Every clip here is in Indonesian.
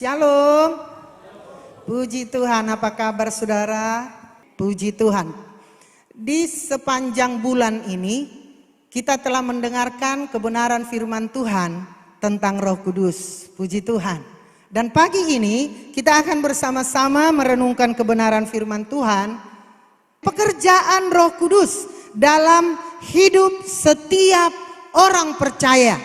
Shalom. Puji Tuhan, apa kabar saudara? Puji Tuhan. Di sepanjang bulan ini kita telah mendengarkan kebenaran firman Tuhan tentang Roh Kudus. Puji Tuhan. Dan pagi ini kita akan bersama-sama merenungkan kebenaran firman Tuhan, pekerjaan Roh Kudus dalam hidup setiap orang percaya.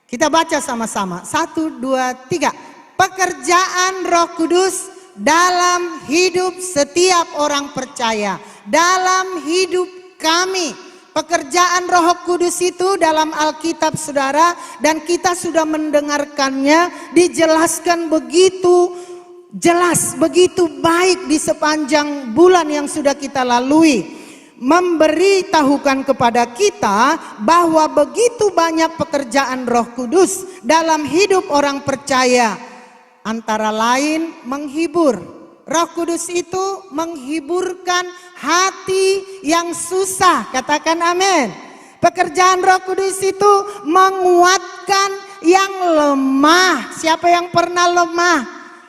Kita baca sama-sama. 1, 2, 3. Pekerjaan Roh Kudus dalam hidup setiap orang percaya, dalam hidup kami. Pekerjaan Roh Kudus itu dalam Alkitab saudara, dan kita sudah mendengarkannya dijelaskan begitu jelas, begitu baik di sepanjang bulan yang sudah kita lalui. Memberitahukan kepada kita bahwa begitu banyak pekerjaan Roh Kudus dalam hidup orang percaya. Antara lain menghibur. Roh Kudus itu menghiburkan hati yang susah. Katakan amin. Pekerjaan Roh Kudus itu menguatkan yang lemah. Siapa yang pernah lemah?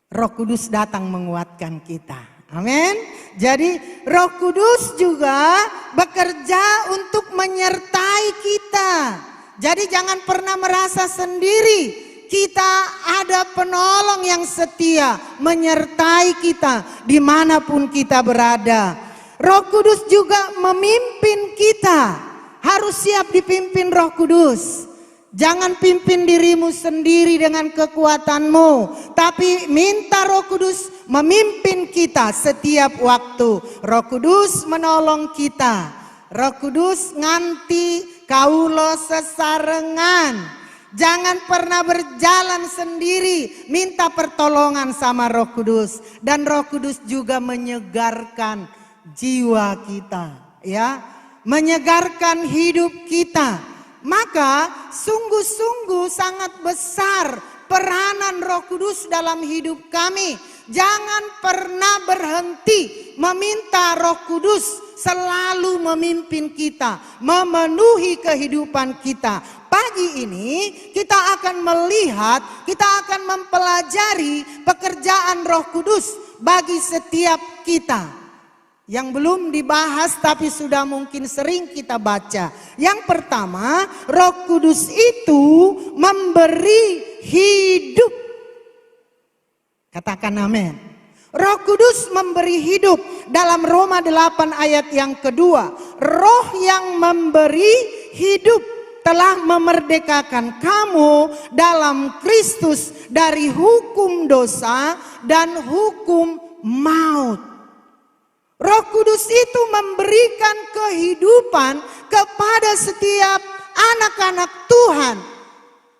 Roh Kudus datang menguatkan kita. Amin. Jadi Roh Kudus juga bekerja untuk menyertai kita. Jadi jangan pernah merasa sendiri. Kita ada penolong yang setia menyertai kita dimanapun kita berada. Roh Kudus juga memimpin kita. Harus siap dipimpin Roh Kudus. Jangan pimpin dirimu sendiri dengan kekuatanmu, tapi minta Roh Kudus memimpin kita setiap waktu. Roh Kudus menolong kita. Roh Kudus nganti kaulo sesarengan. Jangan pernah berjalan sendiri, minta pertolongan sama Roh Kudus. Dan Roh Kudus juga menyegarkan jiwa kita, ya, menyegarkan hidup kita. Maka sungguh-sungguh sangat besar peranan Roh Kudus dalam hidup kami. Jangan pernah berhenti meminta Roh Kudus selalu memimpin kita, memenuhi kehidupan kita. Pagi ini kita akan melihat, kita akan mempelajari pekerjaan Roh Kudus bagi setiap kita. Yang belum dibahas tapi sudah mungkin sering kita baca. Yang pertama, Roh Kudus itu memberi hidup. Katakan amin. Roh Kudus memberi hidup. Dalam Roma 8 ayat yang kedua, Roh yang memberi hidup telah memerdekakan kamu dalam Kristus dari hukum dosa dan hukum maut. Roh Kudus itu memberikan kehidupan kepada setiap anak-anak Tuhan.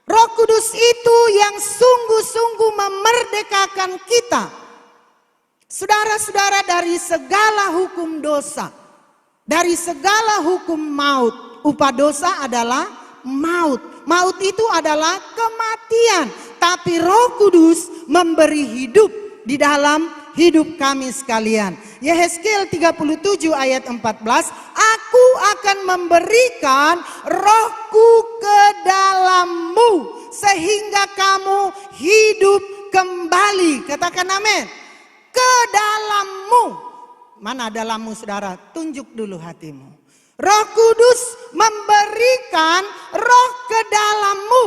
Roh Kudus itu yang sungguh-sungguh memerdekakan kita. Saudara-saudara, dari segala hukum dosa, dari segala hukum maut. Upah dosa adalah maut. Maut itu adalah kematian. Tapi Roh Kudus memberi hidup di dalam hidup kami sekalian. Yehezkiel 37 ayat 14. Aku akan memberikan Rohku ke dalammu sehingga kamu hidup kembali. Katakan amin. Ke dalammu. Mana dalammu saudara? Tunjuk dulu hatimu. Roh Kudus memberikan roh ke dalammu,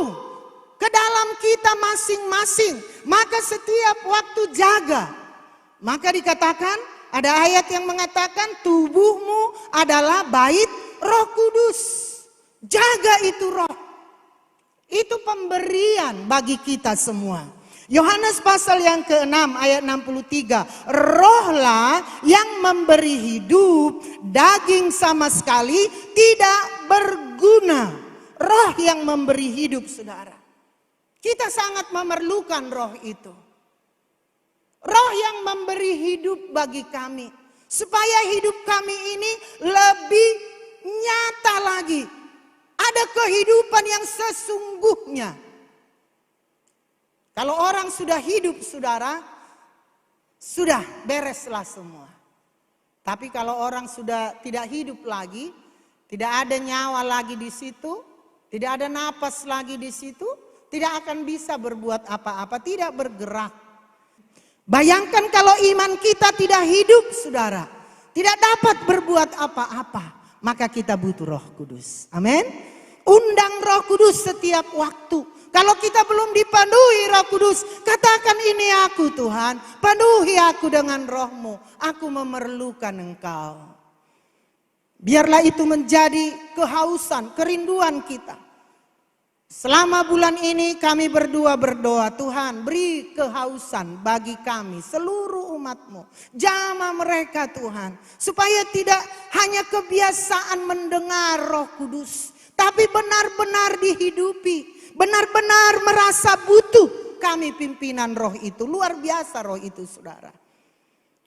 ke dalam kita masing-masing. Maka setiap waktu jaga. Maka dikatakan, ada ayat yang mengatakan tubuhmu adalah bait Roh Kudus. Jaga itu roh. Itu pemberian bagi kita semua. Yohanes pasal yang ke-6 ayat 63. Rohlah yang memberi hidup, daging sama sekali tidak berguna. Roh yang memberi hidup saudara. Kita sangat memerlukan roh itu. Roh yang memberi hidup bagi kami. Supaya hidup kami ini lebih nyata lagi. Ada kehidupan yang sesungguhnya. Kalau orang sudah hidup saudara, sudah bereslah semua. Tapi kalau orang sudah tidak hidup lagi, tidak ada nyawa lagi di situ, tidak ada napas lagi di situ, tidak akan bisa berbuat apa-apa, tidak bergerak. Bayangkan kalau iman kita tidak hidup, saudara, tidak dapat berbuat apa-apa, maka kita butuh Roh Kudus. Amin. Undang Roh Kudus setiap waktu. Kalau kita belum dipenuhi Roh Kudus, katakan, ini aku Tuhan, penuhi aku dengan Roh-Mu, aku memerlukan Engkau. Biarlah itu menjadi kehausan, kerinduan kita. Selama bulan ini kami berdua berdoa, Tuhan beri kehausan bagi kami, seluruh umat-Mu. Jamah mereka Tuhan, supaya tidak hanya kebiasaan mendengar Roh Kudus, tapi benar-benar dihidupi, benar-benar merasa butuh kami pimpinan Roh itu. Luar biasa Roh itu, saudara.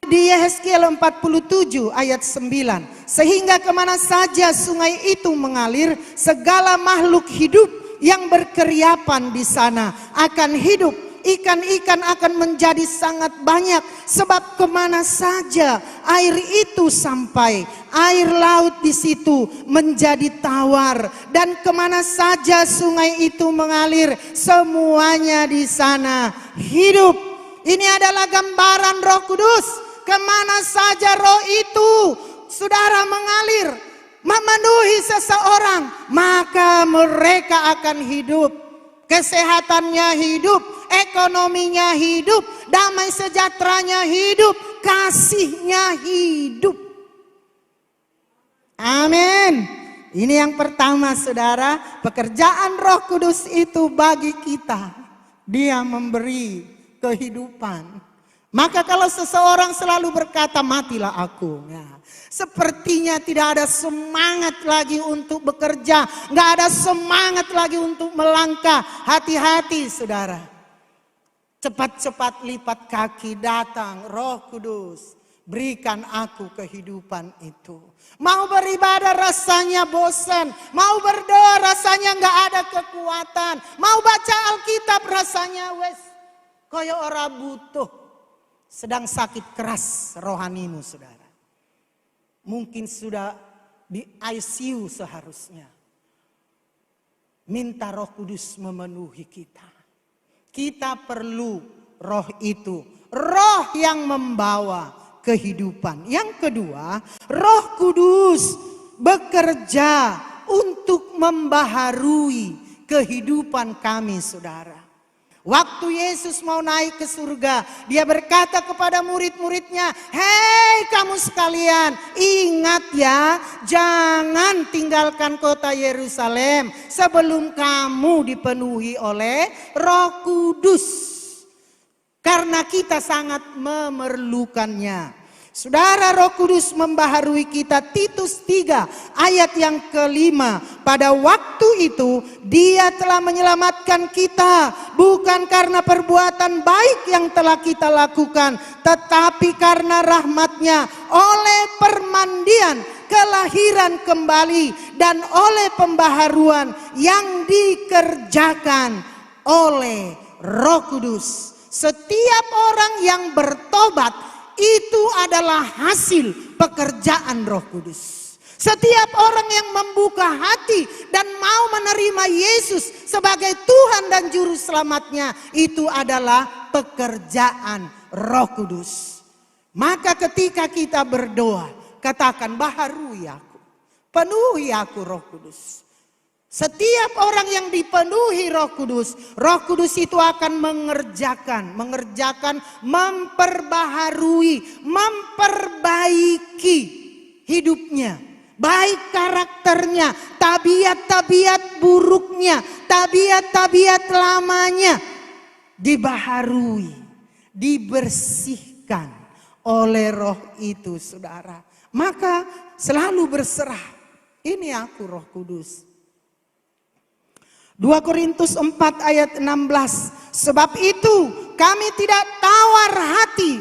Di Yehezkiel 47 ayat 9. Sehingga kemana saja sungai itu mengalir, segala makhluk hidup yang berkeriapan di sana akan hidup. Ikan-ikan akan menjadi sangat banyak, sebab kemana saja air itu sampai, air laut di situ menjadi tawar. Dan kemana saja sungai itu mengalir, semuanya di sana hidup. Ini adalah gambaran Roh Kudus. Kemana saja Roh itu, saudara, mengalir, memenuhi seseorang, maka mereka akan hidup. Kesehatannya hidup, ekonominya hidup, damai sejahteranya hidup, kasihnya hidup. Amin. Ini yang pertama, saudara, pekerjaan Roh Kudus itu bagi kita. Dia memberi kehidupan. Maka kalau seseorang selalu berkata, matilah aku, ya, sepertinya tidak ada semangat lagi untuk bekerja, nggak ada semangat lagi untuk melangkah. Hati-hati, saudara. Cepat-cepat lipat kaki, datang Roh Kudus, berikan aku kehidupan itu. Mau beribadah rasanya bosan, mau berdoa rasanya nggak ada kekuatan, mau baca Alkitab rasanya wes koyo ora butuh. Sedang sakit keras rohanimu, saudara. Mungkin sudah di ICU seharusnya. Minta Roh Kudus memenuhi kita. Kita perlu Roh itu. Roh yang membawa kehidupan. Yang kedua, Roh Kudus bekerja untuk membaharui kehidupan kami, saudara. Waktu Yesus mau naik ke surga, dia berkata kepada murid-muridnya, hei kamu sekalian, ingat ya, jangan tinggalkan kota Yerusalem sebelum kamu dipenuhi oleh Roh Kudus. Karena kita sangat memerlukannya. Saudara, Roh Kudus membaharui kita. Titus 3 ayat yang kelima. Pada waktu itu Dia telah menyelamatkan kita, bukan karena perbuatan baik yang telah kita lakukan, tetapi karena rahmat-Nya, oleh permandian, kelahiran kembali, dan oleh pembaharuan yang dikerjakan oleh Roh Kudus. Setiap orang yang bertobat itu adalah hasil pekerjaan Roh Kudus. Setiap orang yang membuka hati dan mau menerima Yesus sebagai Tuhan dan Juru Selamatnya, itu adalah pekerjaan Roh Kudus. Maka ketika kita berdoa, katakan, baharui aku, penuhi aku Roh Kudus. Setiap orang yang dipenuhi Roh Kudus itu akan mengerjakan, memperbaharui, memperbaiki hidupnya. Baik karakternya, tabiat-tabiat buruknya, tabiat-tabiat lamanya dibaharui, dibersihkan oleh Roh itu, saudara. Maka selalu berserah, ini aku Roh Kudus. 2 Korintus 4 ayat 16. Sebab itu kami tidak tawar hati,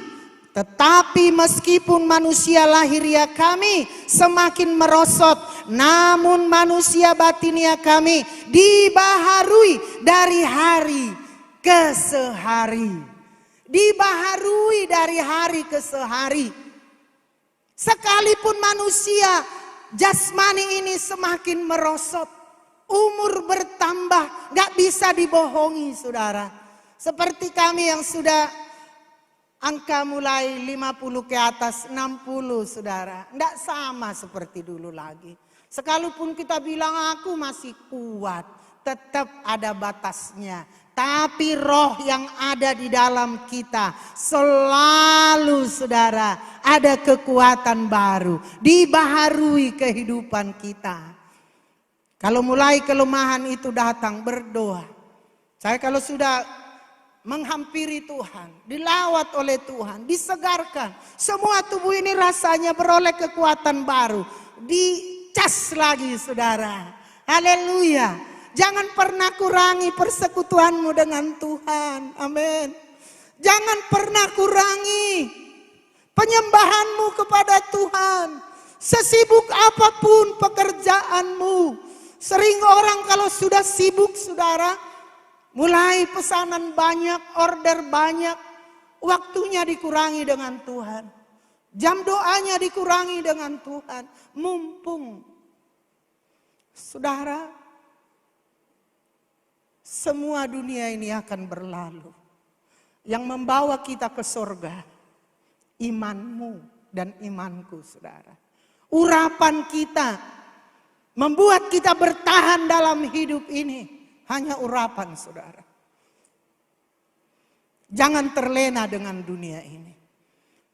tetapi meskipun manusia lahiria kami semakin merosot, namun manusia batinia kami dibaharui dari hari ke sehari. Dibaharui dari hari ke sehari. Sekalipun manusia jasmani ini semakin merosot, Umur bertambah, gak bisa dibohongi saudara. Seperti kami yang sudah angka mulai 50 ke atas, 60 saudara. Gak sama seperti dulu lagi. Sekalipun kita bilang aku masih kuat, tetap ada batasnya. Tapi roh yang ada di dalam kita selalu saudara ada kekuatan baru. Dibaharui kehidupan kita. Kalau mulai kelemahan itu datang, berdoa. Saya kalau sudah menghampiri Tuhan, dilawat oleh Tuhan, disegarkan. Semua tubuh ini rasanya beroleh kekuatan baru. Dicas lagi saudara. Haleluya. Jangan pernah kurangi persekutuanmu dengan Tuhan. Amin. Jangan pernah kurangi penyembahanmu kepada Tuhan. Sesibuk apapun pekerjaanmu. Sering orang kalau sudah sibuk saudara, mulai pesanan banyak, order banyak, waktunya dikurangi dengan Tuhan. Jam doanya dikurangi dengan Tuhan. Mumpung saudara, semua dunia ini akan berlalu. Yang membawa kita ke surga, imanmu dan imanku saudara. Urapan kita membuat kita bertahan dalam hidup ini hanya urapan saudara. Jangan terlena dengan dunia ini.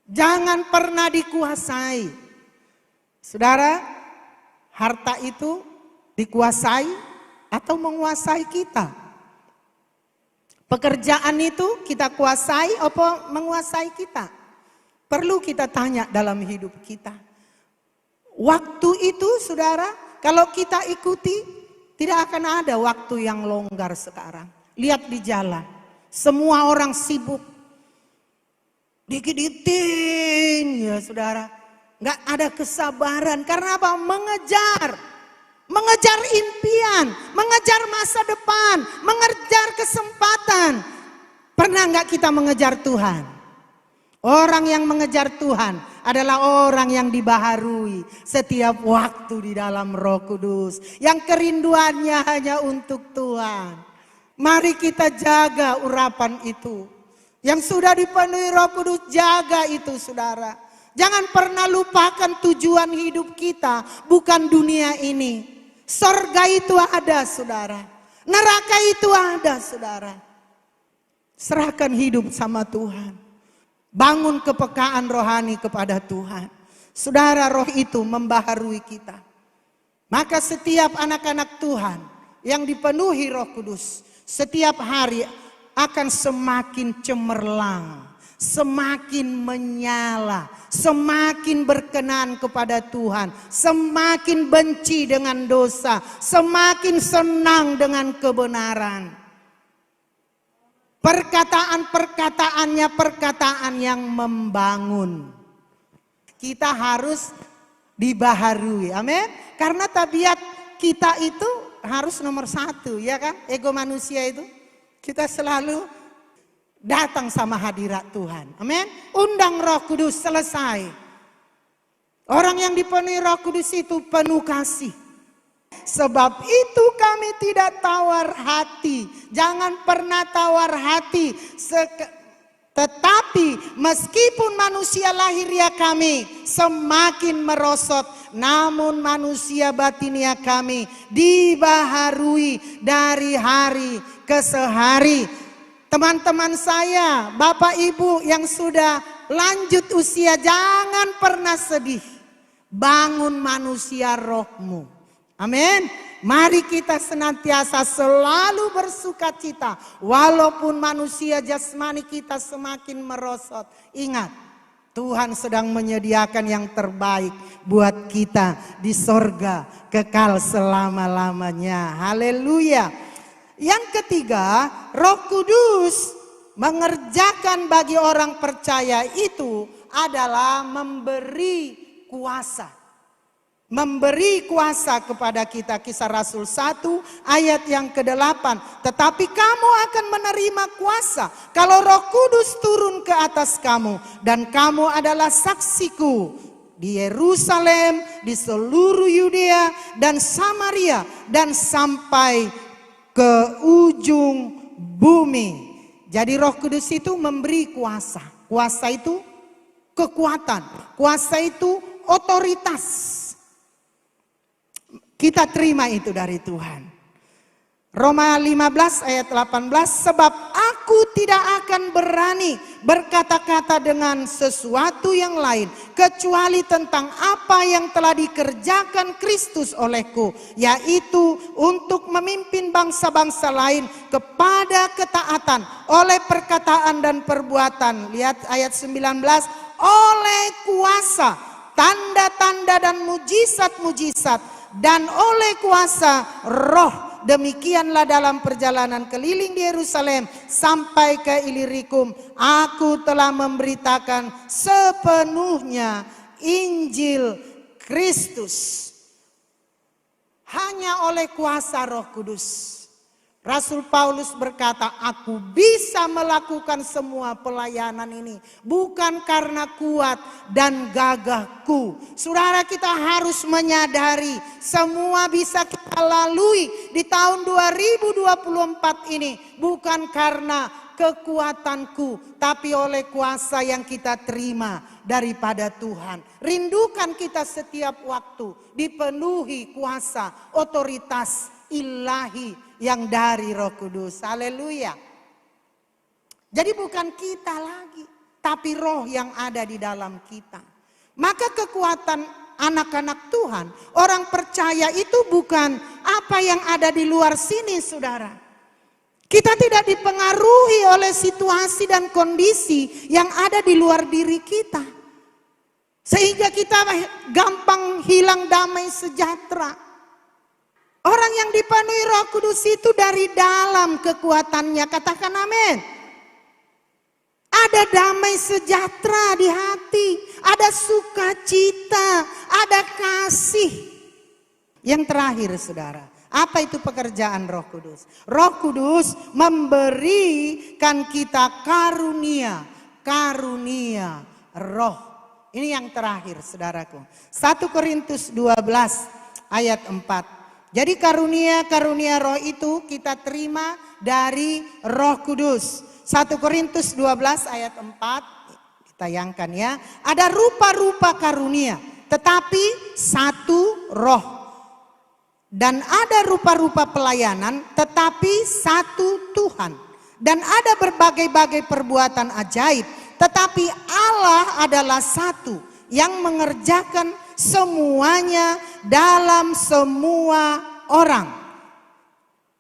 Jangan pernah dikuasai. Saudara, harta itu dikuasai atau menguasai kita. Pekerjaan itu kita kuasai atau menguasai kita. Perlu kita tanya dalam hidup kita. Waktu itu saudara, kalau kita ikuti, tidak akan ada waktu yang longgar sekarang. Lihat di jalan, semua orang sibuk. Dikit-dikitin ya saudara. Nggak ada kesabaran, karena apa? Mengejar impian, mengejar masa depan, mengejar kesempatan. Pernah nggak kita mengejar Tuhan? Orang yang mengejar Tuhan adalah orang yang dibaharui setiap waktu di dalam Roh Kudus. Yang kerinduannya hanya untuk Tuhan. Mari kita jaga urapan itu. Yang sudah dipenuhi Roh Kudus, jaga itu saudara. Jangan pernah lupakan tujuan hidup kita, bukan dunia ini. Surga itu ada saudara. Neraka itu ada saudara. Serahkan hidup sama Tuhan. Bangun kepekaan rohani kepada Tuhan. Saudara, roh itu membaharui kita. Maka setiap anak-anak Tuhan yang dipenuhi Roh Kudus, setiap hari akan semakin cemerlang, semakin menyala, semakin berkenan kepada Tuhan, semakin benci dengan dosa, semakin senang dengan kebenaran. Perkataannya perkataan yang membangun. Kita harus dibaharui, amin. Karena tabiat kita itu harus nomor satu, ya kan? Ego manusia itu, kita selalu datang sama hadirat Tuhan, amin. Undang Roh Kudus, selesai. Orang yang dipenuhi Roh Kudus itu penuh kasih. Sebab itu kami tidak tawar hati. Jangan pernah tawar hati. Tetapi meskipun manusia lahiriah kami semakin merosot, namun manusia batinia kami dibaharui dari hari ke hari. Teman-teman saya, Bapak Ibu yang sudah lanjut usia, jangan pernah sedih. Bangun manusia rohmu. Amin. Mari kita senantiasa selalu bersukacita. Walaupun manusia jasmani kita semakin merosot. Ingat, Tuhan sedang menyediakan yang terbaik buat kita di sorga kekal selama-lamanya. Haleluya. Yang ketiga, Roh Kudus mengerjakan bagi orang percaya itu adalah memberi kuasa. Memberi kuasa kepada kita. Kisah Rasul 1 ayat yang ke-8. Tetapi kamu akan menerima kuasa kalau Roh Kudus turun ke atas kamu. Dan kamu adalah saksiku di Yerusalem, di seluruh Yudea dan Samaria, dan sampai ke ujung bumi. Jadi Roh Kudus itu memberi kuasa. Kuasa itu kekuatan. Kuasa itu otoritas. Kita terima itu dari Tuhan. Roma 15 ayat 18, sebab aku tidak akan berani berkata-kata dengan sesuatu yang lain kecuali tentang apa yang telah dikerjakan Kristus olehku, yaitu untuk memimpin bangsa-bangsa lain kepada ketaatan oleh perkataan dan perbuatan. Lihat ayat 19, oleh kuasa, tanda-tanda dan mujizat-mujizat, dan oleh kuasa Roh. Demikianlah dalam perjalanan keliling di Yerusalem sampai ke Ilirikum, aku telah memberitakan sepenuhnya Injil Kristus. Hanya oleh kuasa Roh Kudus. Rasul Paulus berkata, aku bisa melakukan semua pelayanan ini bukan karena kuat dan gagahku. Saudara, kita harus menyadari semua bisa kita lalui di tahun 2024 ini bukan karena kekuatanku, tapi oleh kuasa yang kita terima daripada Tuhan. Rindukan kita setiap waktu dipenuhi kuasa otoritas ilahi yang dari Roh Kudus. Haleluya. Jadi bukan kita lagi, tapi Roh yang ada di dalam kita. Maka kekuatan anak-anak Tuhan, orang percaya itu bukan apa yang ada di luar sini, saudara. Kita tidak dipengaruhi oleh situasi dan kondisi yang ada di luar diri kita, sehingga kita gampang hilang damai sejahtera. Orang yang dipenuhi Roh Kudus itu dari dalam kekuatannya, katakan amin. Ada damai sejahtera di hati, ada sukacita, ada kasih. Yang terakhir, saudara, apa itu pekerjaan Roh Kudus? Roh Kudus memberikan kita karunia Roh. Ini yang terakhir, saudaraku. 1 Korintus 12 ayat 4. Jadi karunia Roh itu kita terima dari Roh Kudus. 1 Korintus 12 ayat 4, ditayangkan ya. Ada rupa-rupa karunia, tetapi satu Roh. Dan ada rupa-rupa pelayanan, tetapi satu Tuhan. Dan ada berbagai-bagai perbuatan ajaib, tetapi Allah adalah satu yang mengerjakan semuanya dalam semua orang.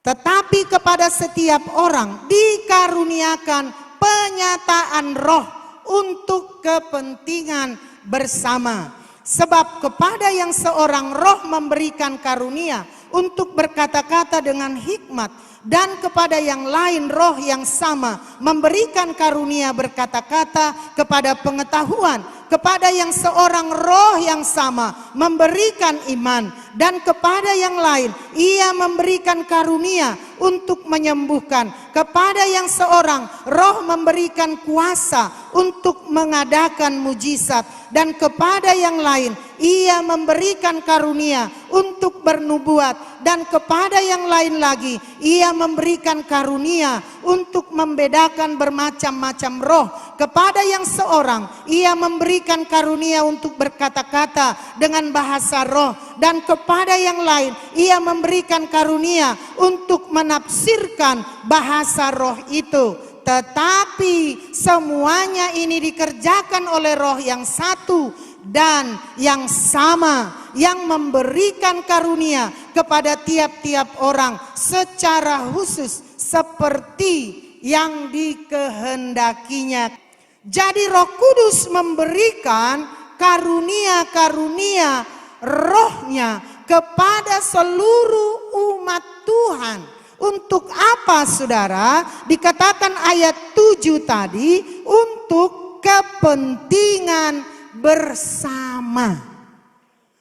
Tetapi kepada setiap orang dikaruniakan penyataan Roh untuk kepentingan bersama. Sebab kepada yang seorang Roh memberikan karunia untuk berkata-kata dengan hikmat, dan kepada yang lain Roh yang sama memberikan karunia berkata-kata kepada pengetahuan. Kepada yang seorang Roh yang sama memberikan iman, dan kepada yang lain Ia memberikan karunia untuk menyembuhkan. Kepada yang seorang Roh memberikan kuasa untuk mengadakan mujizat, dan kepada yang lain Ia memberikan karunia untuk bernubuat, dan kepada yang lain lagi Ia memberikan karunia untuk membedakan bermacam-macam roh. Kepada yang seorang Ia memberikan karunia untuk berkata-kata dengan bahasa roh, dan kepada yang lain Ia memberikan karunia untuk menafsirkan bahasa roh itu. Tetapi semuanya ini dikerjakan oleh Roh yang satu dan yang sama, yang memberikan karunia kepada tiap-tiap orang secara khusus seperti yang dikehendakinya. Jadi Roh Kudus memberikan karunia-karunia Rohnya kepada seluruh umat Tuhan. Untuk apa, saudara? Dikatakan ayat 7 tadi, untuk kepentingan bersama.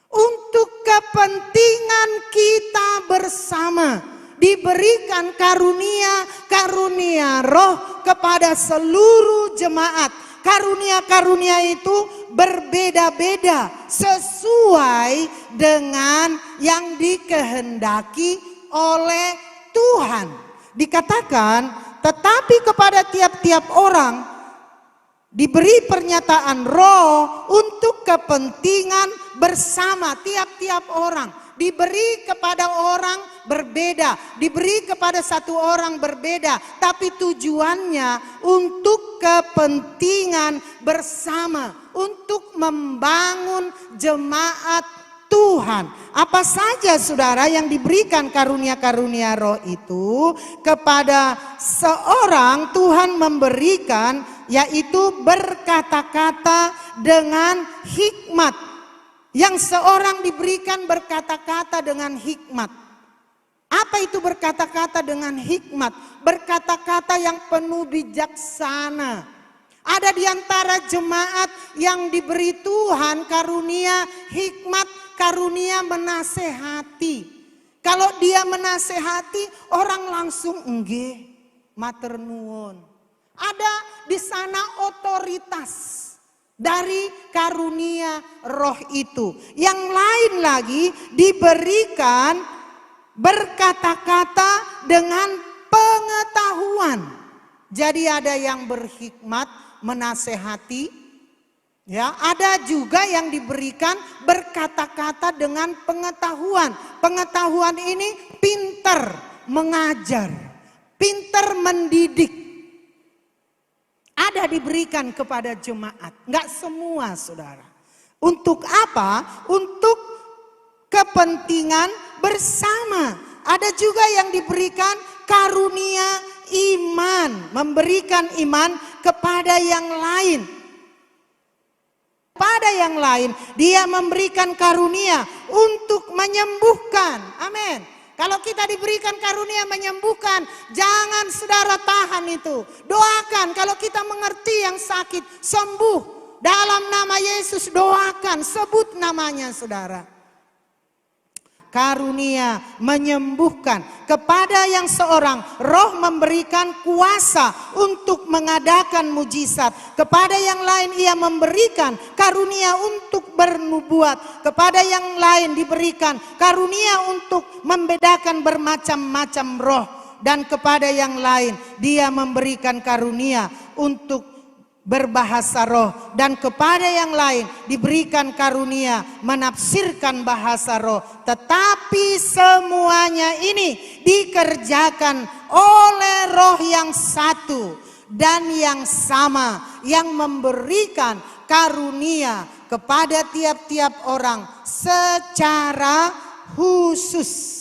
Untuk kepentingan kita bersama. Diberikan karunia Roh kepada seluruh jemaat. Karunia-karunia itu berbeda-beda sesuai dengan yang dikehendaki oleh Tuhan. Dikatakan, tetapi kepada tiap-tiap orang diberi pernyataan roh untuk kepentingan bersama. Tiap-tiap orang diberi kepada orang berbeda, diberi kepada satu orang berbeda, tapi tujuannya untuk kepentingan bersama, untuk membangun jemaat Tuhan. Apa saja saudara yang diberikan karunia-karunia roh itu kepada seorang, Tuhan memberikan, yaitu berkata-kata dengan hikmat. Yang seorang diberikan berkata-kata dengan hikmat. Apa itu berkata-kata dengan hikmat? Berkata-kata yang penuh bijaksana. Ada di antara jemaat yang diberi Tuhan karunia hikmat, karunia menasehati. Kalau dia menasehati, orang langsung nggih, matur nuwun. Ada di sana otoritas dari karunia roh itu. Yang lain lagi diberikan berkata-kata dengan pengetahuan. Jadi ada yang berhikmat menasehati, ya, ada juga yang diberikan berkata-kata dengan pengetahuan. Pengetahuan ini pintar mengajar, pintar mendidik. Ada diberikan kepada jemaat, enggak semua saudara. Untuk apa? Untuk kepentingan bersama. Ada juga yang diberikan karunia iman, memberikan iman kepada yang lain. Pada yang lain, dia memberikan karunia untuk menyembuhkan. Amin. Kalau kita diberikan karunia menyembuhkan, jangan saudara tahan itu. Doakan kalau kita mengerti yang sakit, sembuh. Dalam nama Yesus doakan, sebut namanya saudara. Karunia menyembuhkan. Kepada yang seorang, roh memberikan kuasa untuk mengadakan mujizat. Kepada yang lain ia memberikan karunia untuk bernubuat. Kepada yang lain diberikan karunia untuk membedakan bermacam-macam roh. Dan kepada yang lain dia memberikan karunia untuk berbahasa roh, dan kepada yang lain diberikan karunia menafsirkan bahasa roh. Tetapi semuanya ini dikerjakan oleh roh yang satu dan yang sama, yang memberikan karunia kepada tiap-tiap orang secara khusus.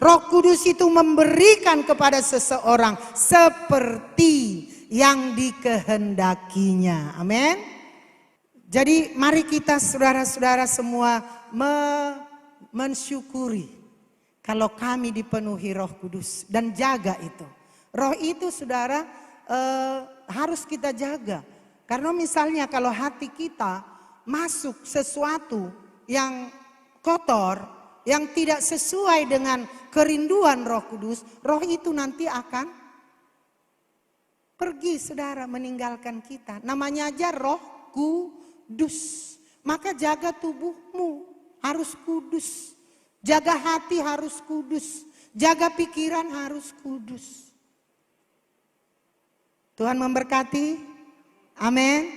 Roh Kudus itu memberikan kepada seseorang seperti yang dikehendakinya. Amin. Jadi mari kita saudara-saudara semua mensyukuri kalau kami dipenuhi Roh Kudus, dan jaga itu. Roh itu saudara harus kita jaga. Karena misalnya kalau hati kita masuk sesuatu yang kotor, yang tidak sesuai dengan kerinduan Roh Kudus, roh itu nanti akan pergi saudara, meninggalkan kita. Namanya aja Roh Kudus. Maka jaga tubuhmu harus kudus. Jaga hati harus kudus. Jaga pikiran harus kudus. Tuhan memberkati. Amin.